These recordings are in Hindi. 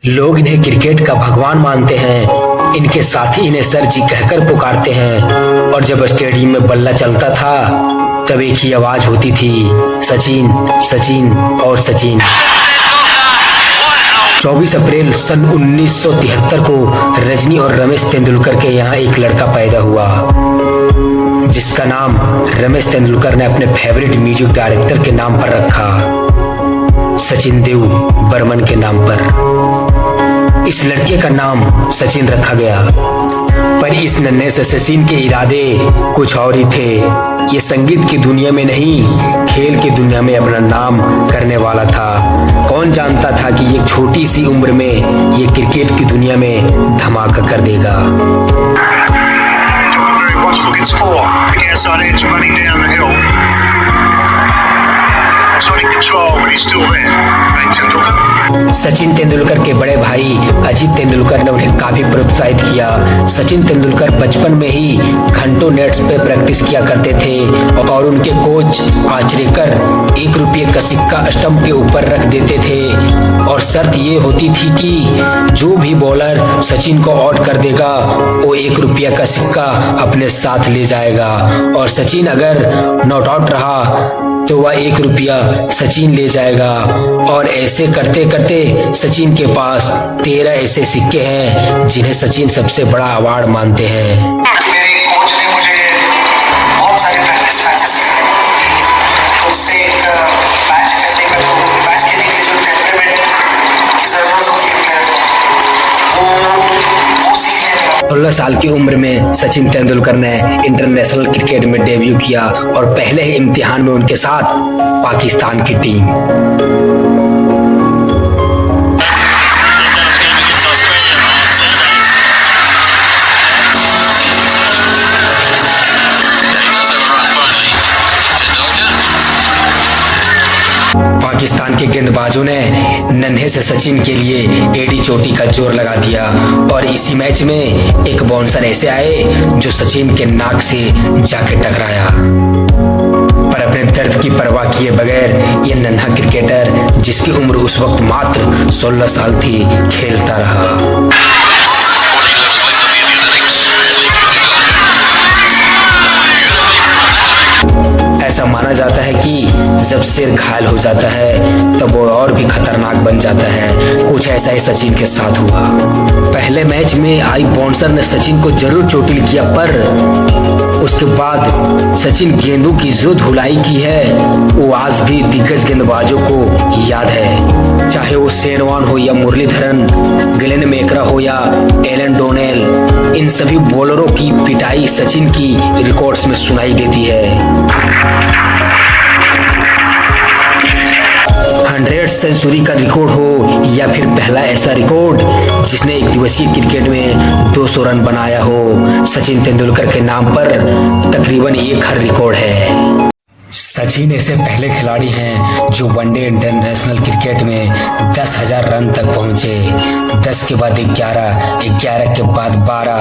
लोग इन्हें क्रिकेट का भगवान मानते हैं। इनके साथी इन्हें सर जी कहकर पुकारते हैं और जब स्टेडियम में बल्ला चलता था तब एक ही आवाज होती थी, सचिन, सचिन और सचिन। 24 अप्रैल सन 1973 को रजनी और रमेश तेंदुलकर के यहाँ एक लड़का पैदा हुआ जिसका नाम रमेश तेंदुलकर ने अपने फेवरेट म्यूजिक डायरेक्टर के नाम पर रखा, सचिन देव बर्मन के नाम पर। इस लड़के का नाम सचिन रखा गया, पर इस नन्हे से सचिन के इरादे कुछ और ही थे। ये संगीत की दुनिया में नहीं, खेल की दुनिया में अपना नाम करने वाला था। कौन जानता था कि ये छोटी सी उम्र में ये क्रिकेट की दुनिया में धमाका कर देगा। सचिन तेंदुलकर के बड़े भाई अजीत तेंदुलकर ने उन्हें काफी प्रोत्साहित किया। सचिन तेंदुलकर बचपन में ही घंटों नेट्स पे प्रैक्टिस किया करते थे और उनके कोच आचरेकर 1 रुपये का सिक्का स्टंप के ऊपर रख देते थे और शर्त ये होती थी कि जो भी बॉलर सचिन को आउट कर देगा वो 1 रुपया का सिक्का अपने साथ ले जाएगा और सचिन अगर नॉट आउट रहा तो वह 1 रुपया सचिन ले जाएगा। और ऐसे करते करते सचिन के पास 13 ऐसे सिक्के हैं जिन्हें सचिन सबसे बड़ा अवार्ड मानते हैं। मेरे कोच ने मुझे बहुत सारे प्रैक्टिस मैचेस कराए, तो उससे एक मैच खेलने के लिए जो टेम्परामेंट की जरूरत होती है प्लेयर को, वो सीखने लगा। 16 साल की उम्र में सचिन तेंदुलकर ने इंटरनेशनल क्रिकेट में डेब्यू किया और पहले ही इम्तिहान में उनके साथ पाकिस्तान की टीम। पाकिस्तान के गेंदबाजों ने नन्हे से सचिन के लिए एड़ी चोटी का जोर लगा दिया और इसी मैच में एक बाउंसर ऐसे आए जो सचिन के नाक से जाके टकराया, पर अपने दर्द की परवाह किए बगैर ये नन्हा क्रिकेटर जिसकी उम्र उस वक्त मात्र 16 साल थी खेलता रहा। ऐसा माना जाता है कि जब शेर घायल हो जाता है तब वो और भी खतरनाक बन जाता है। कुछ ऐसा ही सचिन के साथ हुआ। पहले मैच में आई बाउंसर ने सचिन को जरूर चोटिल किया, पर उसके बाद सचिन गेंदों की जो धुलाई की है वो आज भी दिग्गज गेंदबाजों को याद है, चाहे वो शेन वॉर्न हो या मुरलीधरन, ग्लेन मैकग्रा हो या एलन डोनेल। इन सभी बॉलरों की पिटाई सचिन की रिकॉर्ड्स में सुनाई देती है। 100 सेंचुरी का रिकॉर्ड हो या फिर पहला ऐसा रिकॉर्ड जिसने एक दिवसीय क्रिकेट में 200 रन बनाया हो, सचिन तेंदुलकर के नाम पर तकरीबन एक हर रिकॉर्ड है। सचिन ऐसे पहले खिलाड़ी हैं जो वनडे इंटरनेशनल क्रिकेट में 10,000 रन तक पहुंचे। 10 के बाद 11, 11 के बाद 12,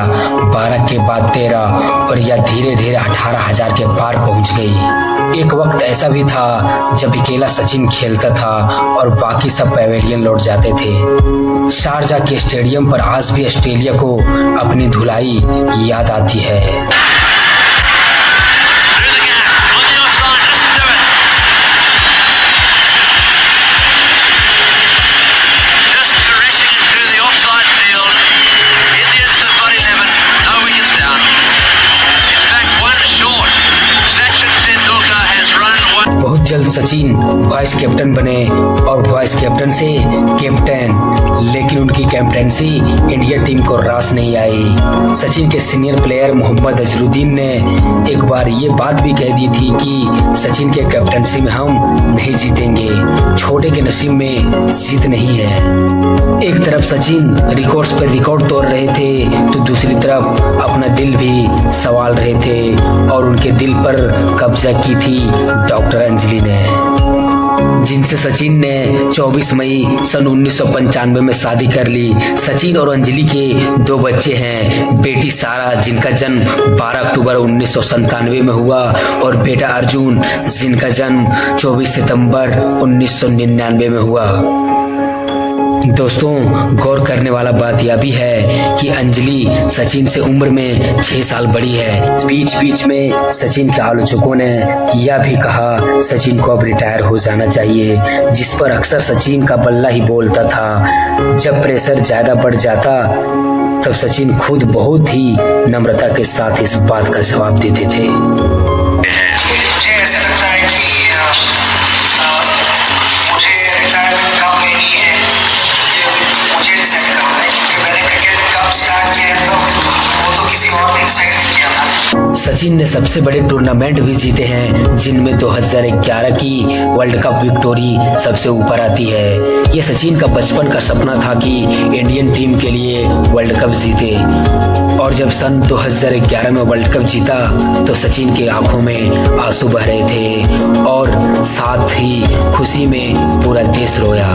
12 के बाद 13 और यह धीरे धीरे 18,000 के पार पहुंच गई। एक वक्त ऐसा भी था जब अकेला सचिन खेलता था और बाकी सब पैवेलियन लौट जाते थे। शारजा के स्टेडियम पर आज भी ऑस्ट्रेलिया को अपनी धुलाई याद आती है। बहुत जल्द सचिन वाइस कैप्टन बने और वाइस कैप्टन से कैप्टन, लेकिन उनकी कैप्टनसी इंडिया टीम को रास नहीं आई। सचिन के सीनियर प्लेयर मोहम्मद अजरुद्दीन ने एक बार ये बात भी कह दी थी कि सचिन के कैप्टनसी में हम नहीं जीतेंगे, छोटे के नसीब में जीत नहीं है। एक तरफ सचिन रिकॉर्ड्स पर रिकॉर्ड तोड़ रहे थे तो दूसरी तरफ अपना दिल भी संभाल रहे थे और उनके दिल पर कब्जा की थी डॉक्टर अंजलि ने, जिनसे सचिन ने 24 मई सन 1995 में शादी कर ली। सचिन और अंजलि के 2 बच्चे हैं, बेटी सारा जिनका जन्म 12 अक्टूबर 1997 में हुआ और बेटा अर्जुन जिनका जन्म 24 सितंबर 1999 में हुआ। दोस्तों, गौर करने वाला बात यह भी है कि अंजलि सचिन से उम्र में 6 साल बड़ी है। बीच बीच में सचिन के आलोचकों ने यह भी कहा सचिन को अब रिटायर हो जाना चाहिए, जिस पर अक्सर सचिन का बल्ला ही बोलता था। जब प्रेशर ज्यादा बढ़ जाता तब सचिन खुद बहुत ही नम्रता के साथ इस बात का जवाब देते थे। मुझे ऐसा लगता है कि मुझे रिटायरमेंट कब लेनी है ये मुझे डिसाइड करना है, क्योंकि मैंने क्रिकेट कब स्टार्ट किया है तो वो तो किसी और ने डिसाइड नहीं किया था। सचिन ने सबसे बड़े टूर्नामेंट भी जीते हैं, जिनमें 2011 की वर्ल्ड कप विक्टोरी सबसे ऊपर आती है। ये सचिन का बचपन का सपना था कि इंडियन टीम के लिए वर्ल्ड कप जीते, और जब सन 2011 में वर्ल्ड कप जीता तो सचिन के आंखों में आंसू बह रहे थे और साथ ही खुशी में पूरा देश रोया।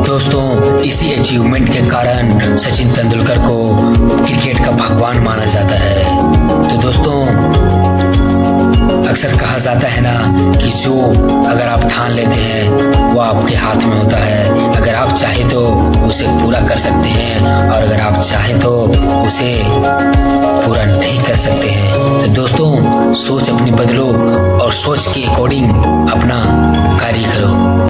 दोस्तों, इसी अचीवमेंट के कारण सचिन तेंदुलकर को क्रिकेट का भगवान माना जाता है। तो दोस्तों, अक्सर कहा जाता है ना कि जो अगर आप ठान लेते हैं वो आपके हाथ में होता है। अगर आप चाहे तो उसे पूरा कर सकते हैं, और अगर आप चाहे तो उसे पूरा नहीं कर सकते हैं। तो दोस्तों, सोच अपनी बदलो और सोच के अकॉर्डिंग अपना कार्य करो।